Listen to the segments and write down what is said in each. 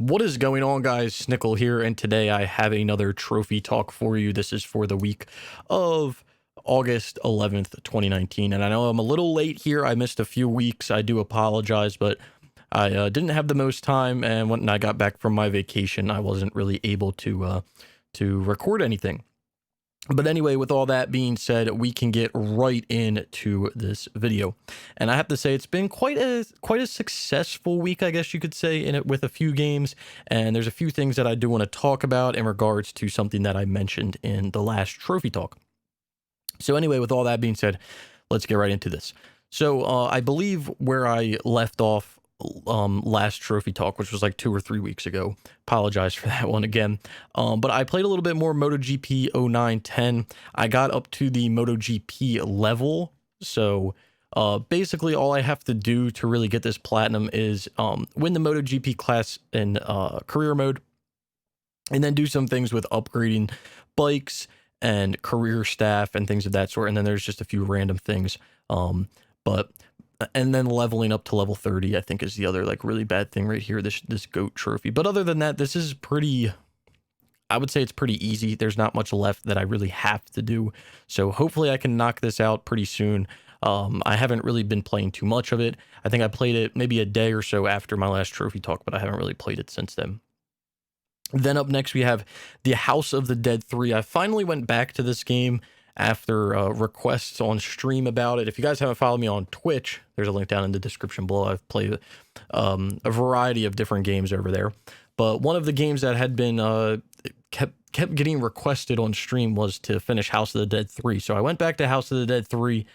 What is going on, guys? Snickel here, and today I have another trophy talk for you. This is for the week of August 11th, 2019, and I know I'm a little late here. I missed a few weeks. I do apologize, but I didn't have the most time, and when I got back from my vacation, I wasn't really able to record anything. But anyway, with all that being said, we can get right into this video. And I have to say, it's been quite a successful week, I guess you could say, in it with a few games. And there's a few things that I do want to talk about in regards to something that I mentioned in the last trophy talk. So anyway, with all that being said, let's get right into this. So I believe where I left off last trophy talk, which was like 2 or 3 weeks ago. Apologize for that one again. But I played a little bit more MotoGP 0910. I got up to the MotoGP level. So basically all I have to do to really get this platinum is win the MotoGP class in career mode, and then do some things with upgrading bikes and career staff and things of that sort. And then there's just a few random things. And then leveling up to level 30, I think, is the other like really bad thing right here, this GOAT trophy. But other than that, this is I would say it's pretty easy. There's not much left that I really have to do. So hopefully I can knock this out pretty soon. I haven't really been playing too much of it. I think I played it maybe a day or so after my last trophy talk, but I haven't really played it since then. Then up next, we have the House of the Dead 3. I finally went back to this game after requests on stream about it. If you guys haven't followed me on Twitch, there's a link down in the description below. I've played a variety of different games over there. But one of the games that had been kept getting requested on stream was to finish House of the Dead 3. So I went back to House of the Dead 3.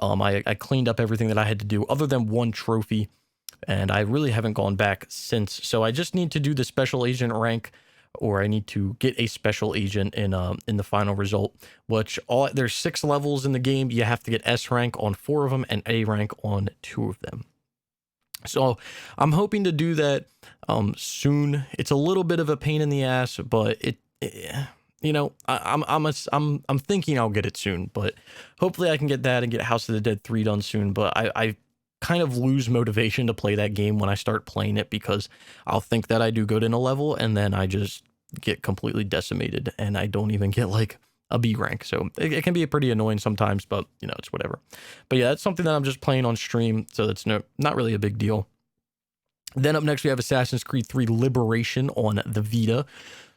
I cleaned up everything that I had to do other than one trophy, and I really haven't gone back since. So I just need to do the special agent rank, or I need to get a special agent in the final result, which there's 6 levels in the game. You have to get S rank on 4 of them and A rank on 2 of them. So I'm hoping to do that soon. It's a little bit of a pain in the ass, but I'm thinking I'll get it soon, but hopefully I can get that and get House of the Dead 3 done soon. But I kind of lose motivation to play that game when I start playing it, because I'll think that I do good in a level and then I just get completely decimated and I don't even get like a B rank. So it can be pretty annoying sometimes, but it's whatever. But yeah, that's something that I'm just playing on stream, so that's not really a big deal. Then up next, we have Assassin's Creed 3 Liberation on the Vita.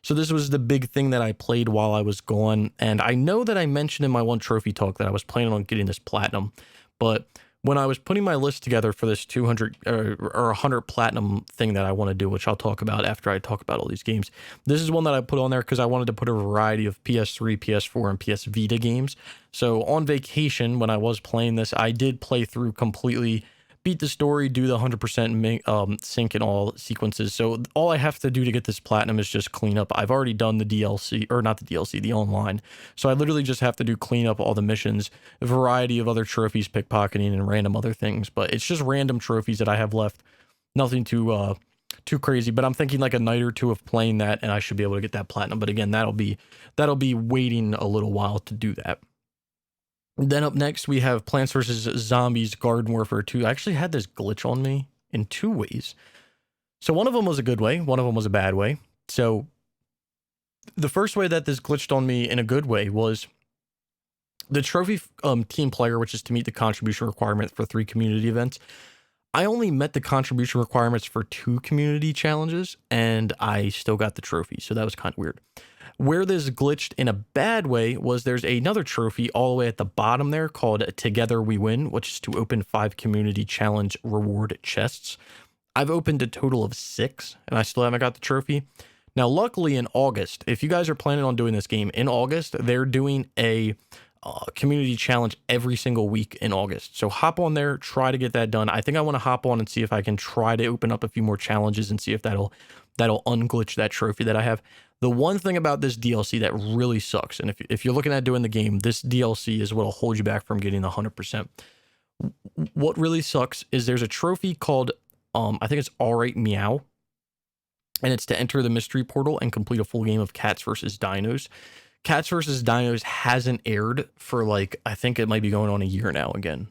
So this was the big thing that I played while I was gone. And I know that I mentioned in my one trophy talk that I was planning on getting this platinum, but when I was putting my list together for this 200 or 100 platinum thing that I want to do, which I'll talk about after I talk about all these games, this is one that I put on there because I wanted to put a variety of PS3, PS4, and PS Vita games. So on vacation, when I was playing this, I did play through completely, beat the story, do the 100% sync in all sequences. So all I have to do to get this platinum is just clean up. I've already done the DLC, or not the DLC, the online. So I literally just have to do clean up all the missions, a variety of other trophies, pickpocketing, and random other things. But it's just random trophies that I have left. Nothing too crazy. But I'm thinking like a night or two of playing that, and I should be able to get that platinum. But again, that'll be waiting a little while to do that. Then up next, we have Plants vs. Zombies Garden Warfare 2. I actually had this glitch on me in 2 ways. So one of them was a good way, one of them was a bad way. So the first way that this glitched on me in a good way was the trophy team player, which is to meet the contribution requirement for 3 community events. I only met the contribution requirements for 2 community challenges, and I still got the trophy. So that was kind of weird. Where this glitched in a bad way was there's another trophy all the way at the bottom there called Together We Win, which is to open 5 community challenge reward chests. I've opened a total of 6, and I still haven't got the trophy. Now, luckily in August, if you guys are planning on doing this game in August, they're doing a community challenge every single week in August. So hop on there, try to get that done. I think I want to hop on and see if I can try to open up a few more challenges and see if that'll unglitch that trophy that I have. The one thing about this DLC that really sucks, and if you're looking at doing the game, this DLC is what will hold you back from getting the 100%. What really sucks is there's a trophy called, I think it's Alright Meow, and it's to enter the mystery portal and complete a full game of Cats vs. Dinos. Cats vs. Dinos hasn't aired for like, I think it might be going on a year now again.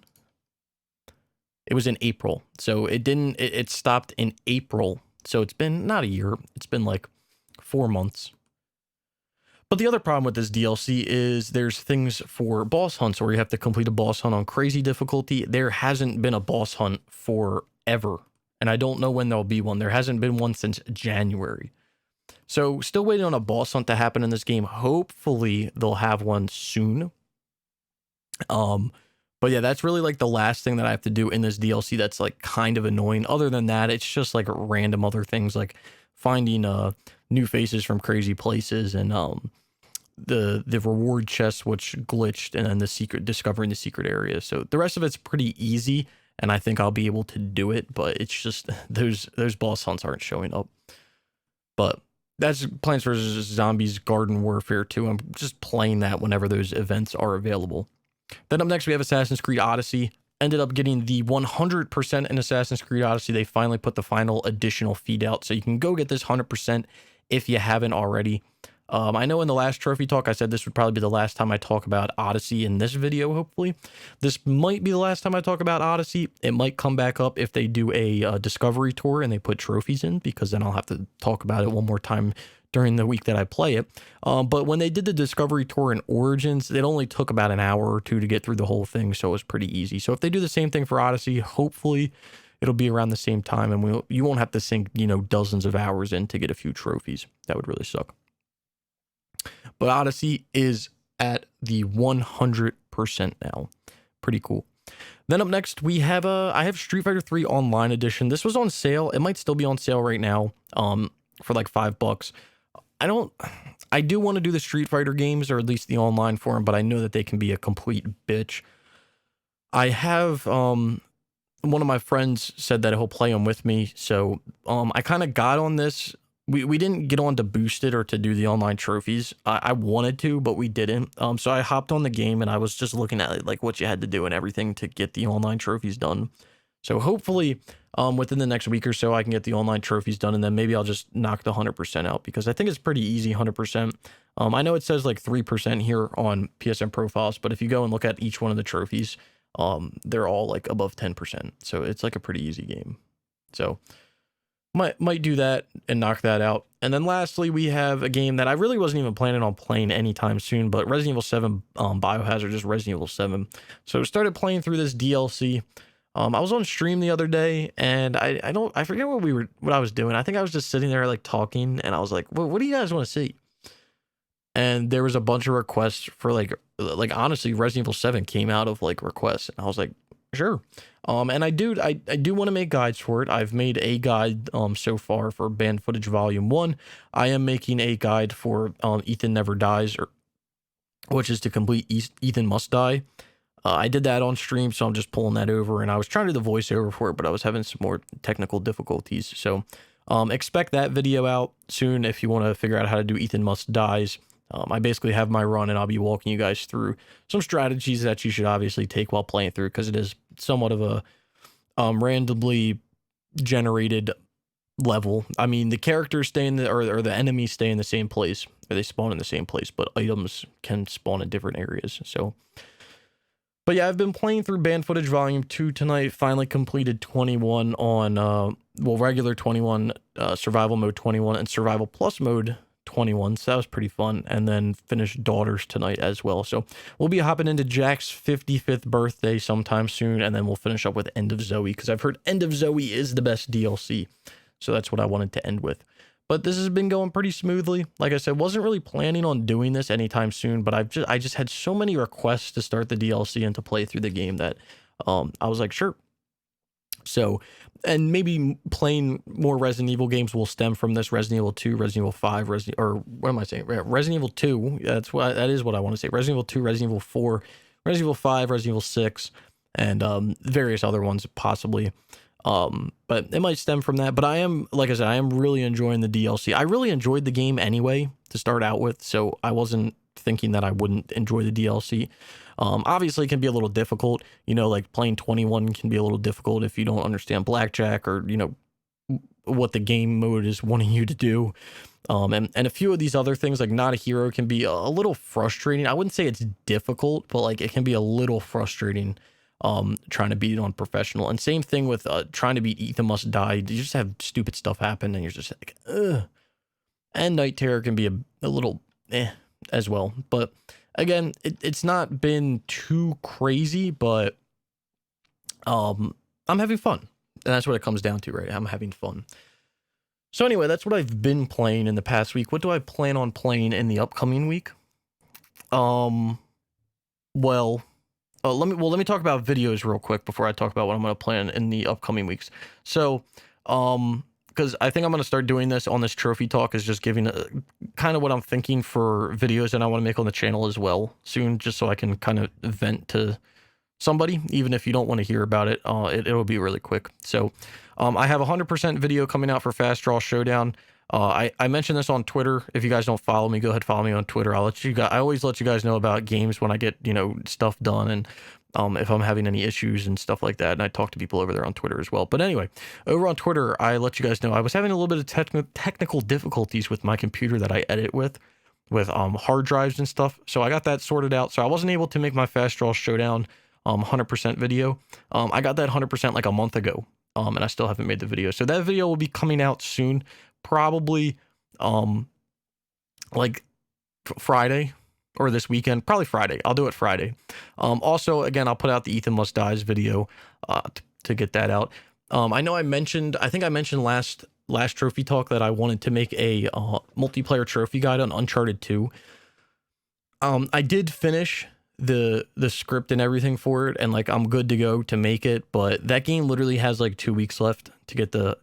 It was in April. So it stopped in April So it's been not a year, it's been like 4 months. But the other problem with this DLC is there's things for boss hunts where you have to complete a boss hunt on crazy difficulty. There hasn't been a boss hunt forever, and I don't know when there'll be one. There hasn't been one since January. So still waiting on a boss hunt to happen in this game. Hopefully they'll have one soon. But yeah, that's really like the last thing that I have to do in this DLC that's like kind of annoying. Other than that, it's just like random other things like finding new faces from crazy places, and the reward chest which glitched, and then discovering the secret area. So the rest of it's pretty easy, and I think I'll be able to do it, but it's just those boss hunts aren't showing up. But that's Plants vs. Zombies Garden Warfare 2. I'm just playing that whenever those events are available. Then up next we have Assassin's Creed Odyssey. Ended up getting the 100% in Assassin's Creed Odyssey. They finally put the final additional feed out, so you can go get this 100% if you haven't already. I know in the last trophy talk, I said this would probably be the last time I talk about Odyssey in this video, hopefully. This might be the last time I talk about Odyssey. It might come back up if they do a discovery tour and they put trophies in, because then I'll have to talk about it one more time during the week that I play it. But when they did the discovery tour in Origins, it only took about an hour or two to get through the whole thing, so it was pretty easy. So if they do the same thing for Odyssey, hopefully it'll be around the same time, and you won't have to sink, dozens of hours in to get a few trophies. That would really suck. But Odyssey is at the 100% now. Pretty cool. Then up next, we have I have Street Fighter 3 Online Edition. This was on sale. It might still be on sale right now for like $5. I do want to do the Street Fighter games, or at least the online for them, but I know that they can be a complete bitch. I have one of my friends said that he'll play them with me, so I kind of got on this. We didn't get on to boost it or to do the online trophies. I wanted to, but we didn't. So I hopped on the game and I was just looking at like what you had to do and everything to get the online trophies done. So hopefully within the next week or so, I can get the online trophies done, and then maybe I'll just knock the 100% out, because I think it's pretty easy, 100%. I know it says like 3% here on PSN profiles, but if you go and look at each one of the trophies, they're all like above 10%. So it's like a pretty easy game. So might do that and knock that out. And then lastly, we have a game that I really wasn't even planning on playing anytime soon, but Resident Evil 7 Biohazard, just Resident Evil 7. So I started playing through this DLC. I was on stream the other day, and I forget what I was doing. I think I was just sitting there like talking, and I was like, well, what do you guys want to see? And there was a bunch of requests for like honestly, Resident Evil 7 came out of like requests, and I was like, sure. And I do want to make guides for it. I've made a guide so far for Banned Footage Volume 1. I am making a guide for Ethan Never Dies, which is to complete Ethan Must Die. I did that on stream, so I'm just pulling that over, and I was trying to do the voiceover for it, but I was having some more technical difficulties. So expect that video out soon if you want to figure out how to do Ethan Must Dies. I basically have my run, and I'll be walking you guys through some strategies that you should obviously take while playing through, because it is somewhat of a randomly generated level. I mean, the characters stay in or the enemies stay in the same place, or they spawn in the same place, but items can spawn in different areas. So, but yeah, I've been playing through Banned Footage Volume 2 tonight. Finally completed 21 on regular 21, survival mode 21, and survival plus mode 21, so that was pretty fun. And then finished Daughters tonight as well. So we'll be hopping into Jack's 55th birthday sometime soon, and then we'll finish up with End of Zoe, because I've heard End of Zoe is the best DLC. So that's what I wanted to end with. But this has been going pretty smoothly. Like I said, wasn't really planning on doing this anytime soon, but I just had so many requests to start the DLC and to play through the game that I was like, sure. So, and maybe playing more Resident Evil games will stem from this. Resident Evil 2, Resident Evil 5, or what am I saying? Resident Evil 2, that is what I want to say. Resident Evil 2, Resident Evil 4, Resident Evil 5, Resident Evil 6, and various other ones possibly. But it might stem from that. But I am, like I said, I am really enjoying the DLC. I really enjoyed the game anyway to start out with, so I wasn't thinking that I wouldn't enjoy the DLC. Obviously it can be a little difficult, like playing 21 can be a little difficult if you don't understand blackjack, or, what the game mode is wanting you to do. And a few of these other things, like Not a Hero, can be a little frustrating. I wouldn't say it's difficult, but like it can be a little frustrating. trying to beat it on professional. And same thing with trying to beat Ethan Must Die. You just have stupid stuff happen, and you're just like, ugh. And Night Terror can be a little as well. But again, it's not been too crazy, but I'm having fun. And that's what it comes down to, right? I'm having fun. So anyway, that's what I've been playing in the past week. What do I plan on playing in the upcoming week? Well, let me talk about videos real quick before I talk about what I'm going to plan in the upcoming weeks. So, because I think I'm going to start doing this on this trophy talk, is just giving kind of what I'm thinking for videos and I want to make on the channel as well soon, just so I can kind of vent to somebody, even if you don't want to hear about it. It'll be really quick. So I have a 100% video coming out for Fast Draw Showdown. I mentioned this on Twitter. If you guys don't follow me, go ahead, follow me on Twitter. I always let you guys know about games when I get, stuff done, and if I'm having any issues and stuff like that. And I talk to people over there on Twitter as well. But anyway, over on Twitter, I let you guys know I was having a little bit of technical difficulties with my computer that I edit with hard drives and stuff. So I got that sorted out. So I wasn't able to make my Fast Draw Showdown 100% video. I got that 100% like a month ago, and I still haven't made the video. So that video will be coming out soon, probably like Friday or this weekend, probably Friday. I'll do it Friday. Also, again, I'll put out the Ethan Must Dies video to get that out. I think I mentioned last trophy talk that I wanted to make a multiplayer trophy guide on Uncharted 2. I did finish the script and everything for it, and like I'm good to go to make it, but that game literally has like 2 weeks left to get the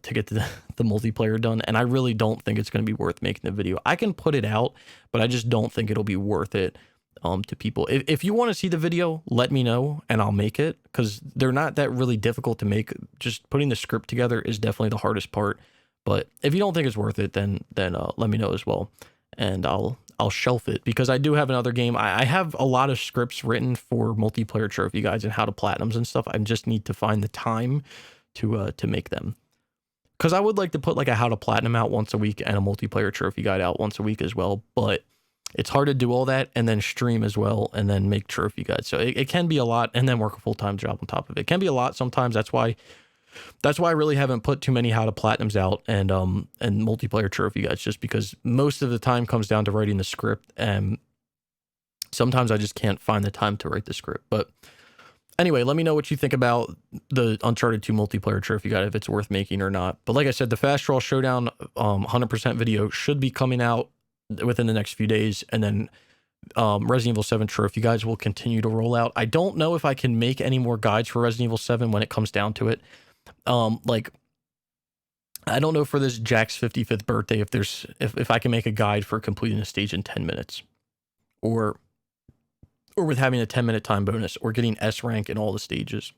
multiplayer done, and I really don't think it's going to be worth making the video. I can put it out, but I just don't think it'll be worth it to people. If you want to see the video, let me know and I'll make it, because they're not that really difficult to make. Just putting the script together is definitely the hardest part. But if you don't think it's worth it, then let me know as well, and I'll shelf it, because I do have another game. I have a lot of scripts written for multiplayer trophy guides and how to platinums and stuff. I just need to find the time to make them, because I would like to put like a how to platinum out once a week and a multiplayer trophy guide out once a week as well. But it's hard to do all that and then stream as well and then make trophy guides. So it can be a lot, and then work a full-time job on top of it. It can be a lot sometimes. That's why I really haven't put too many how to platinums out and multiplayer trophy guides, just because most of the time comes down to writing the script, and sometimes I just can't find the time to write the script. But anyway, let me know what you think about the Uncharted 2 multiplayer trophy guide, if it's worth making or not. But like I said, the Fast Draw Showdown 100% video should be coming out within the next few days, and then Resident Evil 7 trophy guides will continue to roll out. I don't know if I can make any more guides for Resident Evil 7 when it comes down to it. Like, I don't know for this Jack's 55th birthday if I can make a guide for completing a stage in 10 minutes, or with having a 10-minute time bonus, or getting S rank in all the stages.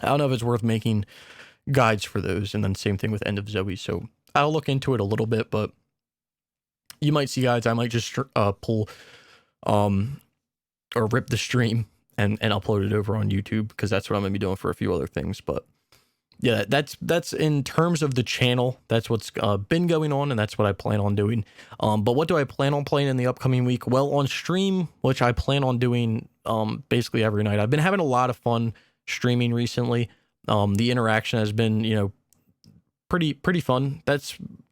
I don't know if it's worth making guides for those. And then same thing with End of Zoe. So I'll look into it a little bit, but you might see guides. I might just pull or rip the stream and upload it over on YouTube, because that's what I'm gonna be doing for a few other things. But yeah, that's in terms of the channel. That's what's been going on, and that's what I plan on doing. But what do I plan on playing in the upcoming week? Well, on stream, which I plan on doing basically every night. I've been having a lot of fun streaming recently. The interaction has been, pretty fun.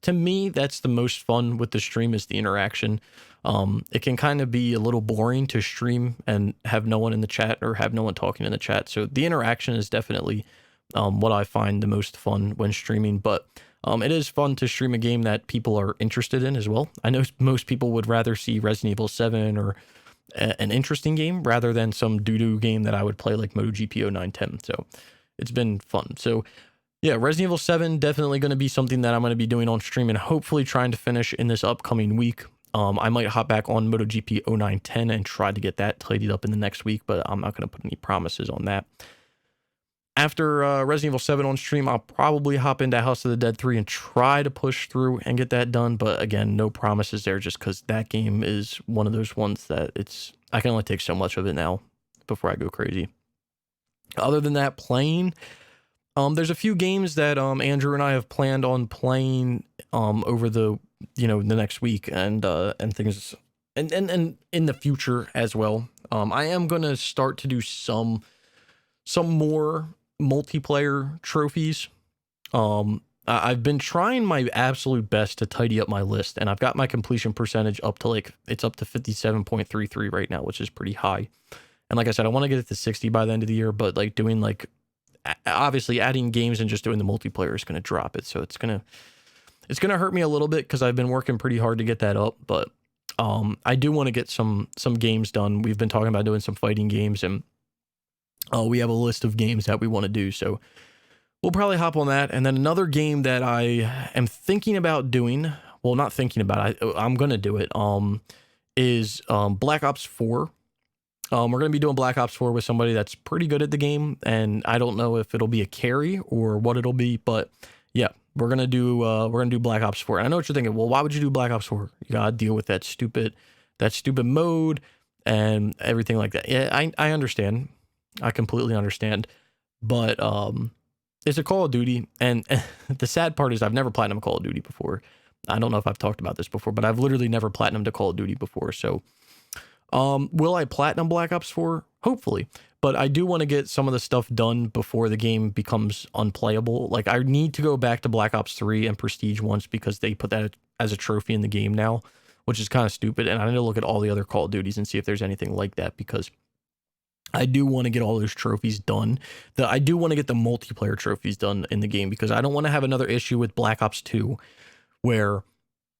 To me, that's the most fun with the stream, is the interaction. It can kind of be a little boring to stream and have no one in the chat, or have no one talking in the chat. So the interaction is definitely what I find the most fun when streaming. But it is fun to stream a game that people are interested in as well. I know most people would rather see Resident Evil 7 or an interesting game rather than some doo-doo game that I would play like MotoGP 0910. So it's been fun. So yeah, Resident Evil 7 definitely going to be something that I'm going to be doing on stream, and hopefully trying to finish in this upcoming week. I might hop back on MotoGP 0910 and try to get that tidied up in the next week, but I'm not going to put any promises on that. After Resident Evil 7 on stream, I'll probably hop into House of the Dead 3 and try to push through and get that done. But again, no promises there, just because that game is one of those ones that I can only take so much of it now before I go crazy. Other than that, playing, there's a few games that Andrew and I have planned on playing over the next week and things, and in the future as well. I am gonna start to do some some more multiplayer trophies. I've been trying my absolute best to tidy up my list, and I've got my completion percentage up to it's up to 57.33 right now, which is pretty high. And like I said, I want to get it to 60 by the end of the year, but like doing like obviously adding games and just doing the multiplayer is going to drop it. So it's going to hurt me a little bit because I've been working pretty hard to get that up, but I do want to get some games done. We've been talking about doing some fighting games, and we have a list of games that we want to do. So we'll probably hop on that. And then another game that I am thinking about doing, well, not thinking about, I'm going to do it, is Black Ops 4. We're going to be doing Black Ops 4 with somebody that's pretty good at the game, and I don't know if it'll be a carry or what it'll be, but yeah, we're going to do Black Ops 4. And I know what you're thinking. Well, why would you do Black Ops 4? You got to deal with that stupid mode and everything like that. Yeah, I understand. I completely understand. But it's a Call of Duty, and the sad part is I've never platinumed Call of Duty before. I don't know if I've talked about this before, but I've literally never platinumed a Call of Duty before. So will I platinum Black Ops 4? Hopefully. But I do want to get some of the stuff done before the game becomes unplayable. Like, I need to go back to Black Ops 3 and Prestige once because they put that as a trophy in the game now, which is kind of stupid. And I need to look at all the other Call of Duties and see if there's anything like that, because I do want to get all those trophies done. I do want to get the multiplayer trophies done in the game, because I don't want to have another issue with Black Ops 2 where,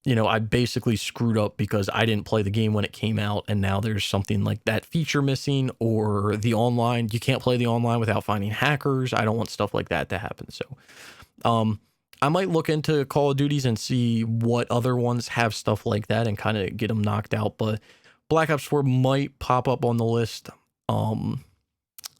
you know, I basically screwed up because I didn't play the game when it came out, and now there's something like that feature missing, or the online, you can't play the online without finding hackers. I don't want stuff like that to happen. So I might look into Call of Duties and see what other ones have stuff like that and kind of get them knocked out. But Black Ops 4 might pop up on the list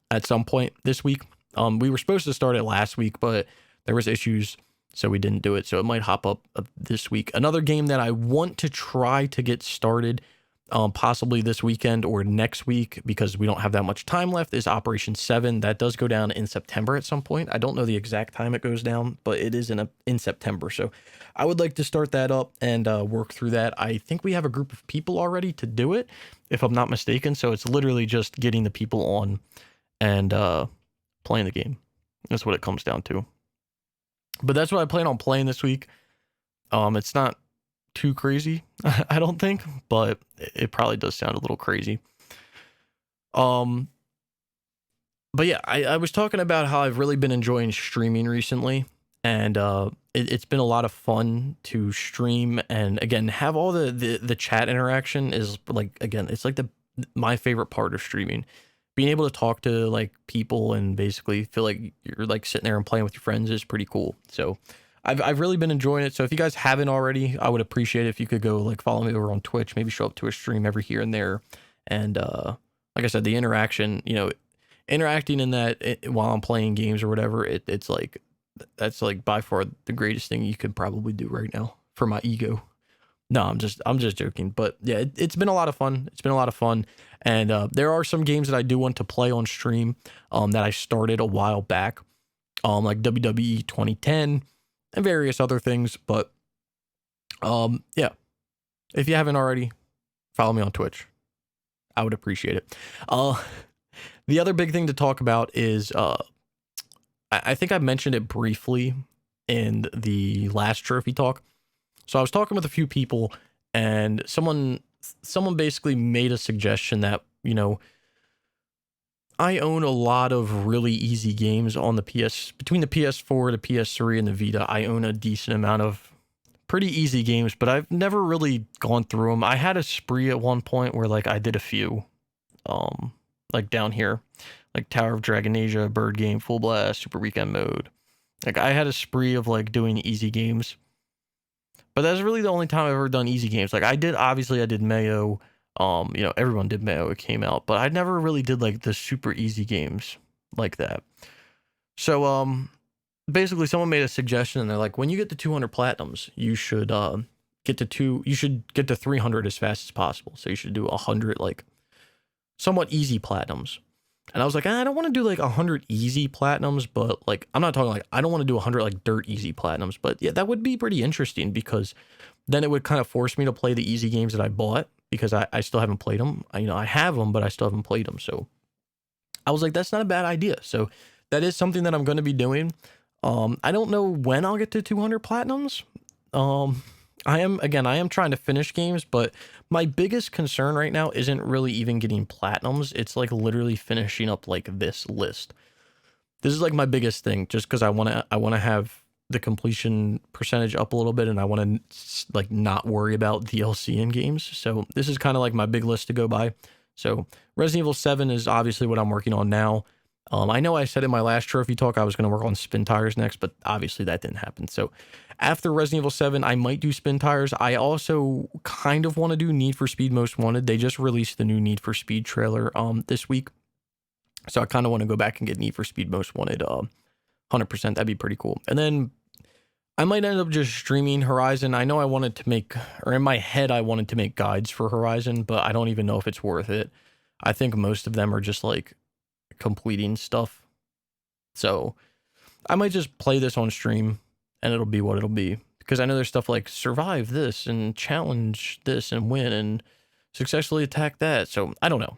at some point this week. We were supposed to start it last week, but there was issues, so we didn't do it. So it might hop up this week. Another game that I want to try to get started possibly this weekend or next week, because we don't have that much time left, is Operation 7. That does go down in September at some point. I don't know the exact time it goes down, but it is in September. So I would like to start that up and work through that. I think we have a group of people already to do it, if I'm not mistaken. So it's literally just getting the people on and playing the game. That's what it comes down to. But that's what I plan on playing this week. It's not too crazy, I don't think, but it probably does sound a little crazy. But yeah, I was talking about how I've really been enjoying streaming recently, and it's been a lot of fun to stream, and again, have all the chat interaction is like, again, it's like my favorite part of streaming. Being able to talk to like people and basically feel like you're like sitting there and playing with your friends is pretty cool. So I've really been enjoying it. So if you guys haven't already, I would appreciate it if you could go like follow me over on Twitch, maybe show up to a stream every here and there. And like I said, the interaction, you know, interacting in that while I'm playing games or whatever, it's like, that's like by far the greatest thing you could probably do right now for my ego. No, I'm just joking. But yeah, it's been a lot of fun. It's been a lot of fun. And there are some games that I do want to play on stream that I started a while back, like WWE 2010 and various other things. But yeah, if you haven't already, follow me on Twitch. I would appreciate it. The other big thing to talk about is I think I mentioned it briefly in the last trophy talk. So I was talking with a few people, and someone basically made a suggestion that, you know, I own a lot of really easy games on the between the PS4, the PS3, and the Vita. I own a decent amount of pretty easy games, but I've never really gone through them. I had a spree at one point where like I did a few, like down here, like Tower of Dragonasia, Bird Game, Full Blast, Super Weekend Mode. Like I had a spree of like doing easy games. But that's really the only time I've ever done easy games. Like I did Mayo. You know, everyone did Mayo. It came out, but I never really did like the super easy games like that. So, basically someone made a suggestion, and they're like, when you get to 200 platinums, you should, you should get to 300 as fast as possible. So you should do 100, like somewhat easy platinums. And I was like, I don't want to do like 100 easy platinums, but like, I'm not talking like, I don't want to do 100 like dirt easy platinums, but yeah, that would be pretty interesting, because then it would kind of force me to play the easy games that I bought, because I still haven't played them. I have them, but I still haven't played them. So I was like, that's not a bad idea. So that is something that I'm going to be doing. I don't know when I'll get to 200 platinums. I am trying to finish games, but my biggest concern right now isn't really even getting platinums. It's like literally finishing up like this list. This is like my biggest thing, just because I want to have the completion percentage up a little bit, and I want to like not worry about DLC in games. So this is kind of like my big list to go by. So Resident Evil 7 is obviously what I'm working on now. I know I said in my last trophy talk I was going to work on spin tires next, but obviously that didn't happen. So after Resident Evil 7, I might do spin tires. I also kind of want to do Need for Speed Most Wanted. They just released the new Need for Speed trailer this week. So I kind of want to go back and get Need for Speed Most Wanted 100%. That'd be pretty cool. And then I might end up just streaming Horizon. I know I wanted to make, or in my head, I wanted to make guides for Horizon, but I don't even know if it's worth it. I think most of them are just like completing stuff. So I might just play this on stream and it'll be what it'll be. Because I know there's stuff like survive this and challenge this and win and successfully attack that. So I don't know.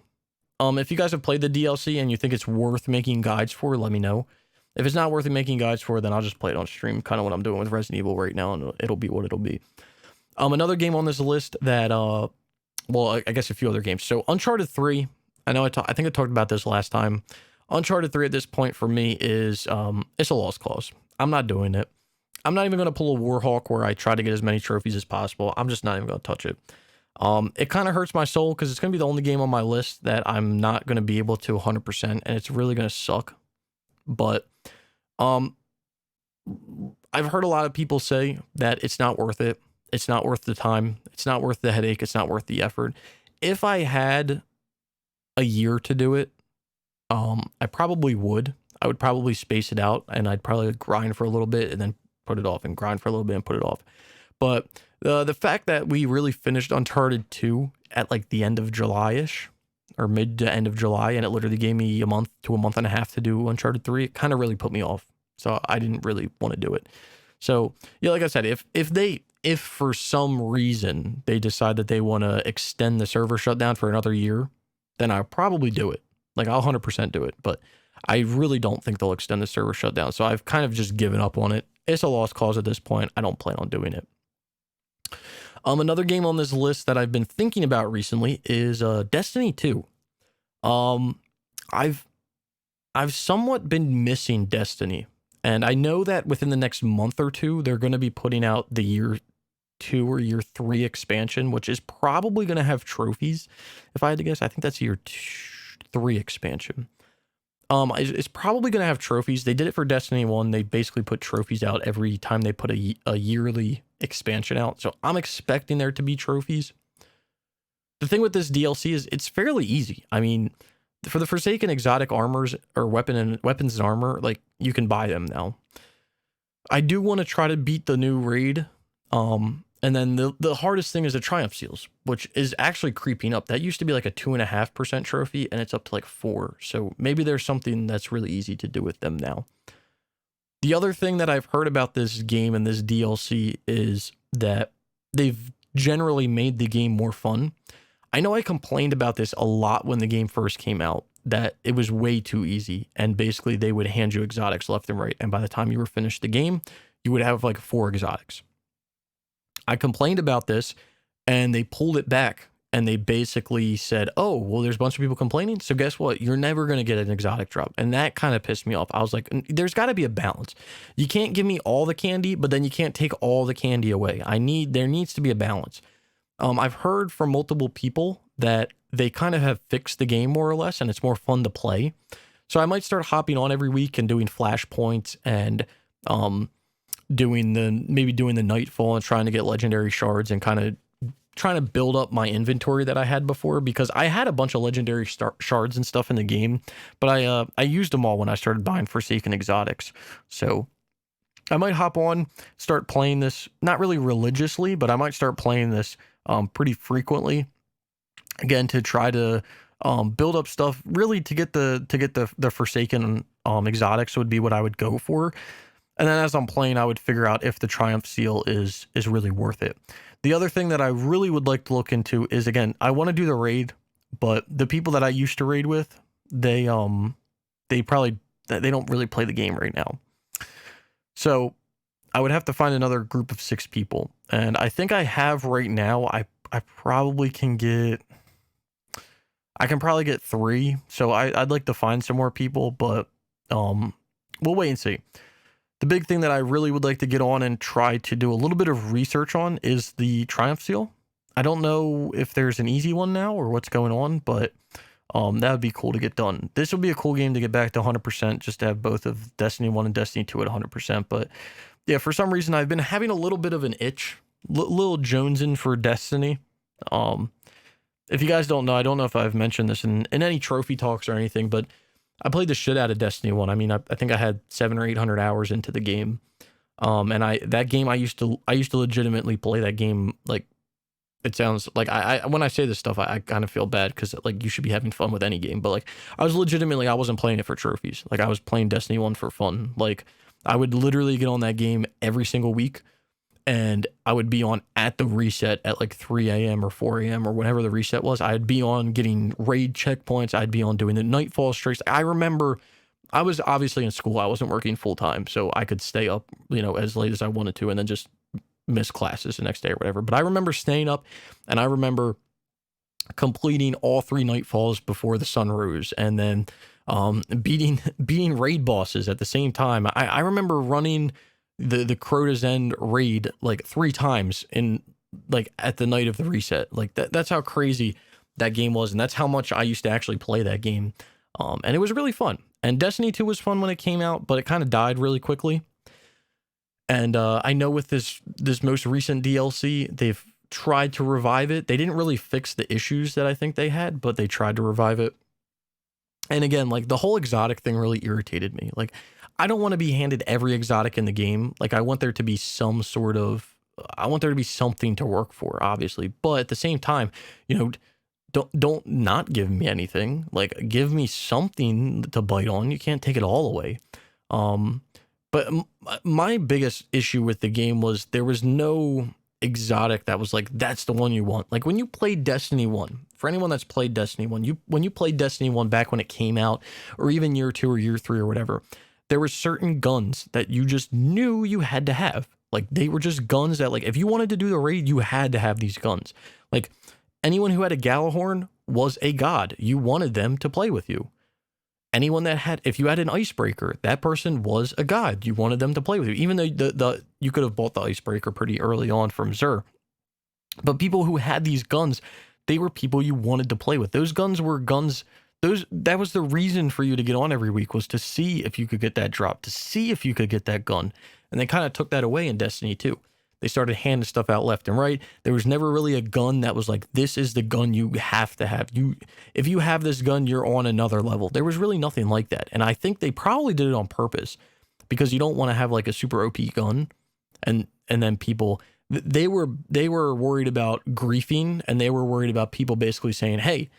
If you guys have played the DLC and you think it's worth making guides for, let me know. If it's not worth making guides for, then I'll just play it on stream, kind of what I'm doing with Resident Evil right now, and it'll be what it'll be. Another game on this list that, well, I guess a few other games. So Uncharted 3, I know I think I talked about this last time. Uncharted 3 at this point for me is, it's a lost cause. I'm not doing it. I'm not even going to pull a Warhawk where I try to get as many trophies as possible. I'm just not even going to touch it. It kind of hurts my soul because it's going to be the only game on my list that I'm not going to be able to 100%, and it's really going to suck. But I've heard a lot of people say that it's not worth it. It's not worth the time. It's not worth the headache. It's not worth the effort. If I had a year to do it, I probably would. I would probably space it out, and I'd probably grind for a little bit and then put it off, and grind for a little bit and put it off. But the fact that we really finished Uncharted 2 at like the end of July-ish, or mid to end of July, and it literally gave me a month to a month and a half to do Uncharted 3, it kind of really put me off. So I didn't really want to do it. So yeah, like I said, if for some reason they decide that they want to extend the server shutdown for another year, then I'll probably do it. Like I'll 100% do it. But I really don't think they'll extend the server shutdown. So I've kind of just given up on it. It's a lost cause at this point. I don't plan on doing it. Another game on this list that I've been thinking about recently is Destiny 2. I've somewhat been missing Destiny, and I know that within the next month or two they're going to be putting out the year 2 or year 3 expansion, which is probably going to have trophies. If I had to guess, I think that's year 3 expansion. It's probably going to have trophies. They did it for Destiny 1. They basically put trophies out every time they put a yearly expansion out. So I'm expecting there to be trophies. The thing with this DLC is it's fairly easy. I mean, for the Forsaken exotic armors or weapons and armor, like you can buy them now. I do want to try to beat the new raid. And then the hardest thing is the Triumph Seals, which is actually creeping up. That used to be like a 2.5% trophy, and it's up to like 4. So maybe there's something that's really easy to do with them now. The other thing that I've heard about this game and this DLC is that they've generally made the game more fun. I know I complained about this a lot when the game first came out, that it was way too easy, and basically they would hand you exotics left and right, and by the time you were finished the game, you would have like 4 exotics. I complained about this, and they pulled it back, and they basically said, oh, well, there's a bunch of people complaining, so guess what? You're never going to get an exotic drop, and that kind of pissed me off. I was like, there's got to be a balance. You can't give me all the candy, but then you can't take all the candy away. There needs to be a balance. I've heard from multiple people that they kind of have fixed the game more or less, and it's more fun to play. So I might start hopping on every week and doing flashpoints and doing the nightfall and trying to get legendary shards and kind of trying to build up my inventory that I had before, because I had a bunch of legendary shards and stuff in the game, but I used them all when I started buying Forsaken exotics. So I might hop on, start playing this, not really religiously, but I might start playing this pretty frequently, again, to try to build up stuff, really to get the Forsaken exotics would be what I would go for. And then as I'm playing, I would figure out if the Triumph Seal is really worth it. The other thing that I really would like to look into is, again, I want to do the raid, but the people that I used to raid with, they probably they don't really play the game right now. So I would have to find another group of 6 people, and I think I have right now. I probably can get. I can probably get 3. So I'd like to find some more people, but we'll wait and see. The big thing that I really would like to get on and try to do a little bit of research on is the Triumph Seal. I don't know if there's an easy one now or what's going on, but that would be cool to get done. This would be a cool game to get back to 100%, just to have both of Destiny 1 and Destiny 2 at 100%. But yeah, for some reason, I've been having a little bit of an itch, little jonesing for Destiny. If you guys don't know, I don't know if I've mentioned this in any trophy talks or anything, but I played the shit out of Destiny 1. I mean, I think I had 700 or 800 hours into the game. And that game, I used to legitimately play that game. Like, it sounds like I when I say this stuff, I kind of feel bad because like you should be having fun with any game, but like I wasn't playing it for trophies. Like I was playing Destiny 1 for fun. Like I would literally get on that game every single week, and I would be on at the reset at like 3 a.m. or 4 a.m. or whatever the reset was. I'd be on getting raid checkpoints. I'd be on doing the nightfall streaks. I remember I was obviously in school. I wasn't working full time, so I could stay up, as late as I wanted to, and then just miss classes the next day or whatever. But I remember staying up, and I remember completing all 3 nightfalls before the sun rose, and then beating raid bosses at the same time. I remember running the Crota's End raid like 3 times in like at the night of the reset. Like that's how crazy that game was, and that's how much I used to actually play that game. And it was really fun. And Destiny 2 was fun when it came out, but it kind of died really quickly. And I know with this most recent DLC, they've tried to revive it. They didn't really fix the issues that I think they had, but they tried to revive it. And again, like the whole exotic thing really irritated me. Like I don't want to be handed every exotic in the game. Like I want there to be something to work for, obviously. But at the same time, don't not give me anything. Like give me something to bite on. You can't take it all away. But my biggest issue with the game was there was no exotic that was like, that's the one you want. Like when you played Destiny 1, for anyone that's played Destiny 1, when you played Destiny 1 back when it came out, or even year 2 or year 3 or whatever, there were certain guns that you just knew you had to have. Like they were just guns that like, if you wanted to do the raid, you had to have these guns. Like anyone who had a Galahorn was a god. You wanted them to play with you. Anyone if you had an icebreaker, that person was a god. You wanted them to play with you, even though you could have bought the icebreaker pretty early on from Xur. But people who had these guns, they were people you wanted to play with. Those guns were guns. That was the reason for you to get on every week, was to see if you could get that drop, to see if you could get that gun. And they kind of took that away in Destiny 2. They started handing stuff out left and right. There was never really a gun that was like, this is the gun you have to have. If you have this gun, you're on another level. There was really nothing like that. And I think they probably did it on purpose, because you don't want to have like a super OP gun. And then people, they were worried about griefing, and they were worried about people basically saying, hey,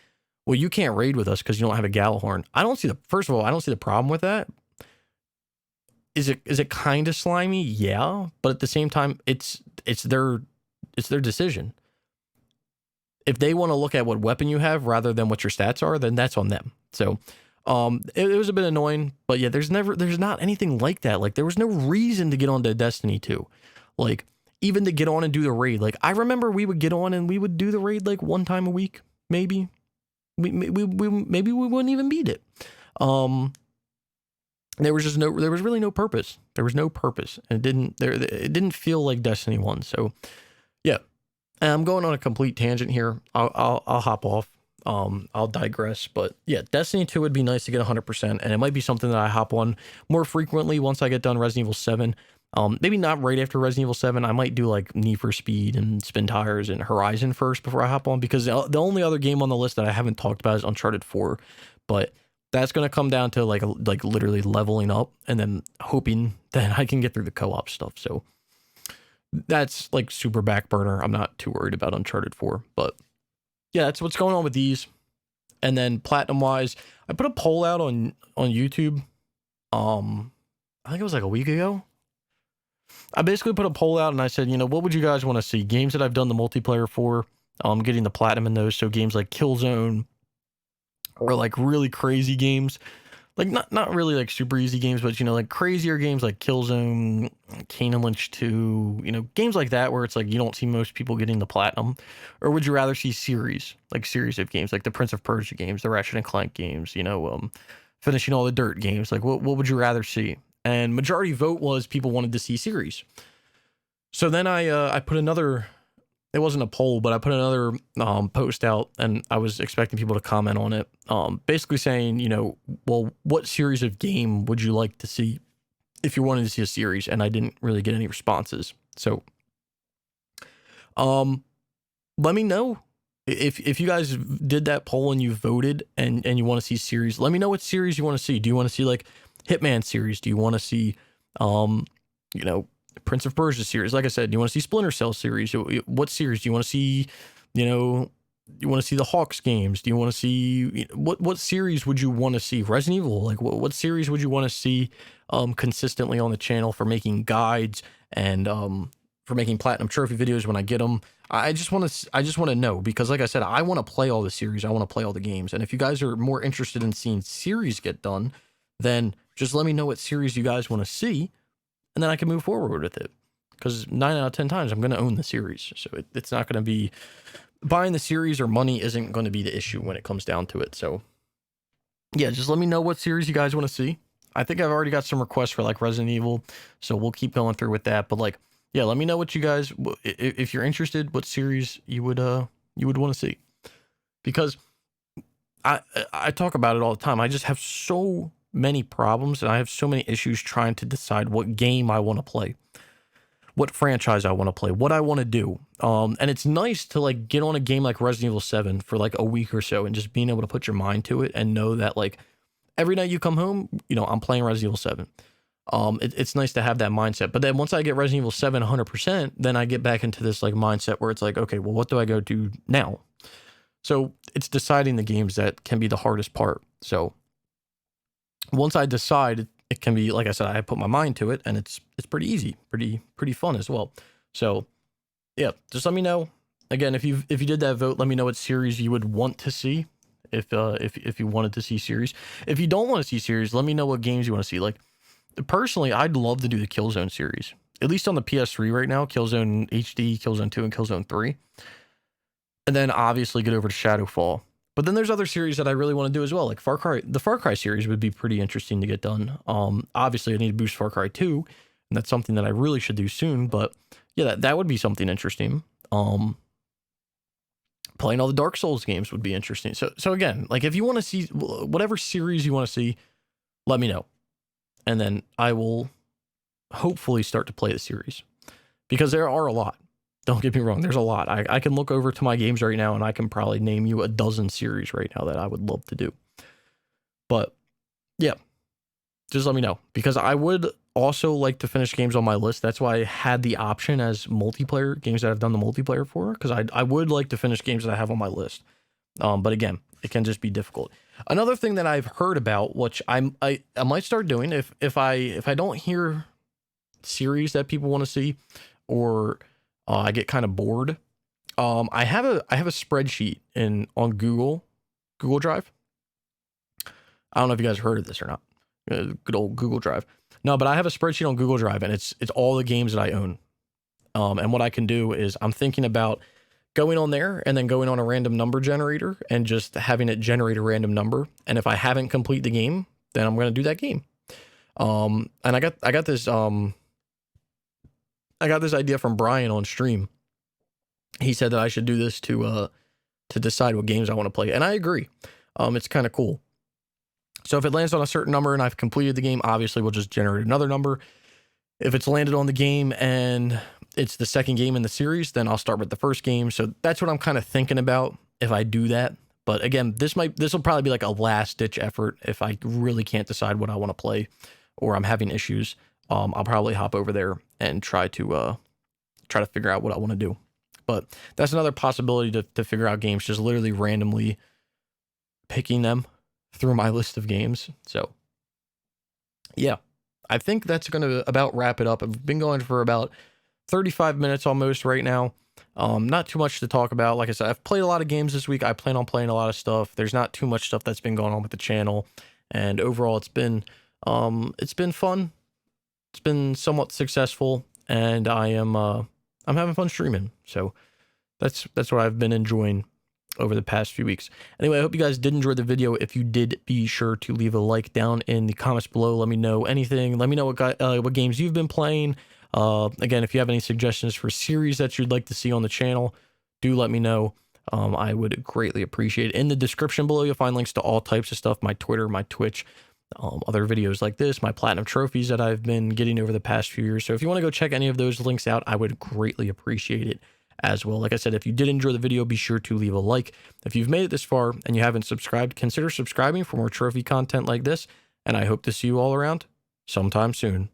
well, you can't raid with us because you don't have a Galahorn. First of all, I don't see the problem with that. Is it kind of slimy? Yeah, but at the same time, it's their decision. If they want to look at what weapon you have rather than what your stats are, then that's on them. So, it was a bit annoying, but yeah, there's not anything like that. Like there was no reason to get onto Destiny 2, like even to get on and do the raid. Like I remember we would get on and we would do the raid like 1 time a week, maybe. Maybe we wouldn't even beat it. There was really no purpose. There was no purpose. And it didn't feel like Destiny 1. So yeah. And I'm going on a complete tangent here. I'll hop off. I'll digress. But yeah, Destiny 2 would be nice to get 100%, and it might be something that I hop on more frequently once I get done Resident Evil 7. Maybe not right after Resident Evil 7. I might do like Need for Speed and Spin Tires and Horizon first before I hop on, because the only other game on the list that I haven't talked about is Uncharted 4. But that's going to come down to like literally leveling up and then hoping that I can get through the co-op stuff. So that's like super back burner. I'm not too worried about Uncharted 4, but yeah, that's what's going on with these. And then platinum wise, I put a poll out on YouTube. I think it was like a week ago. I basically put a poll out and I said, what would you guys want to see? Games that I've done the multiplayer for, getting the platinum in those. So games like Killzone, or like really crazy games. Like not really like super easy games, but like crazier games like Killzone, Kane and Lynch 2, games like that where it's like you don't see most people getting the platinum? Or would you rather see series of games like the Prince of Persia games, the Ratchet and Clank games, finishing all the Dirt games? Like what would you rather see? And majority vote was people wanted to see series. So then I put another, it wasn't a poll, but I put another post out, and I was expecting people to comment on it. Basically saying, well, what series of game would you like to see if you wanted to see a series? And I didn't really get any responses. So, let me know if you guys did that poll and you voted and you want to see series. Let me know what series you want to see. Do you want to see like Hitman series? Do you want to see, Prince of Persia series? Like I said, do you want to see Splinter Cell series? What series do you want to see? You want to see the Hawks games? Do you want to see what series would you want to see? Resident Evil, like what series would you want to see consistently on the channel for making guides and for making platinum trophy videos when I get them? I just want to know, because like I said, I want to play all the series. I want to play all the games. And if you guys are more interested in seeing series get done, then just let me know what series you guys want to see, and then I can move forward with it. Because 9 out of 10 times I'm going to own the series. So it's not going to be buying the series, or money isn't going to be the issue when it comes down to it. So yeah, just let me know what series you guys want to see. I think I've already got some requests for like Resident Evil, so we'll keep going through with that. But like, yeah, let me know what you guys, if you're interested, what series you would want to see. Because I talk about it all the time. I just have so many problems, and I have so many issues trying to decide what game I want to play, what franchise I want to play, what I want to do. And it's nice to like get on a game like Resident Evil 7 for like a week or so, and just being able to put your mind to it and know that like every night you come home, I'm playing Resident Evil 7. It's nice to have that mindset. But then once I get Resident Evil 7 100%, then I get back into this like mindset where it's like, okay, well, what do I go do now? So it's deciding the games that can be the hardest part. So once I decide, it can be, like I said, I put my mind to it, and it's pretty easy, pretty fun as well. So yeah, just let me know. Again, if you did that vote, let me know what series you would want to see. If you wanted to see series. If you don't want to see series, let me know what games you want to see. Like personally, I'd love to do the Killzone series, at least on the PS3 right now. Killzone HD, Killzone 2, and Killzone 3. And then obviously get over to Shadowfall. But then there's other series that I really want to do as well, like Far Cry. The Far Cry series would be pretty interesting to get done. Obviously I need to boost Far Cry 2, and that's something that I really should do soon. But yeah, that would be something interesting. Playing all the Dark Souls games would be interesting. So again, like if you want to see whatever series you want to see, let me know, and then I will hopefully start to play the series, because there are a lot. Don't get me wrong, there's a lot. I can look over to my games right now, and I can probably name you a dozen series right now that I would love to do. But yeah, just let me know, because I would also like to finish games on my list. That's why I had the option as multiplayer games that I've done the multiplayer for, because I would like to finish games that I have on my list. But again, it can just be difficult. Another thing that I've heard about, which I might start doing if I don't hear series that people want to see, or I get kind of bored. I have a spreadsheet on Google Drive. I don't know if you guys heard of this or not. Good old Google Drive. No, but I have a spreadsheet on Google Drive, and it's all the games that I own. And what I can do is I'm thinking about going on there and then going on a random number generator and just having it generate a random number. And if I haven't complete the game, then I'm going to do that game. And I got this idea from Brian on stream. He said that I should do this to decide what games I want to play, and I agree. It's kind of cool. So if it lands on a certain number and I've completed the game, obviously we'll just generate another number. If it's landed on the game and it's the second game in the series, then I'll start with the first game. So that's what I'm kind of thinking about if I do that. But again, this will probably be like a last ditch effort if I really can't decide what I want to play, or I'm having issues. I'll probably hop over there and try to figure out what I want to do. But that's another possibility to figure out games, just literally randomly picking them through my list of games. So yeah, I think that's going to about wrap it up. I've been going for about 35 minutes almost right now. Not too much to talk about. Like I said, I've played a lot of games this week. I plan on playing a lot of stuff. There's not too much stuff that's been going on with the channel, and overall, it's been fun. It's been somewhat successful, and I'm having fun streaming. So that's what I've been enjoying over the past few weeks. Anyway, I hope you guys did enjoy the video. If you did, be sure to leave a like down in the comments below. Let me know anything. Let me know what games you've been playing. Again, if you have any suggestions for series that you'd like to see on the channel, do let me know. I would greatly appreciate it. In the description below, you'll find links to all types of stuff, my Twitter, my Twitch, other videos like this, my platinum trophies that I've been getting over the past few years. So if you want to go check any of those links out, I would greatly appreciate it as well. Like I said, if you did enjoy the video, be sure to leave a like. If you've made it this far and you haven't subscribed, consider subscribing for more trophy content like this, and I hope to see you all around sometime soon.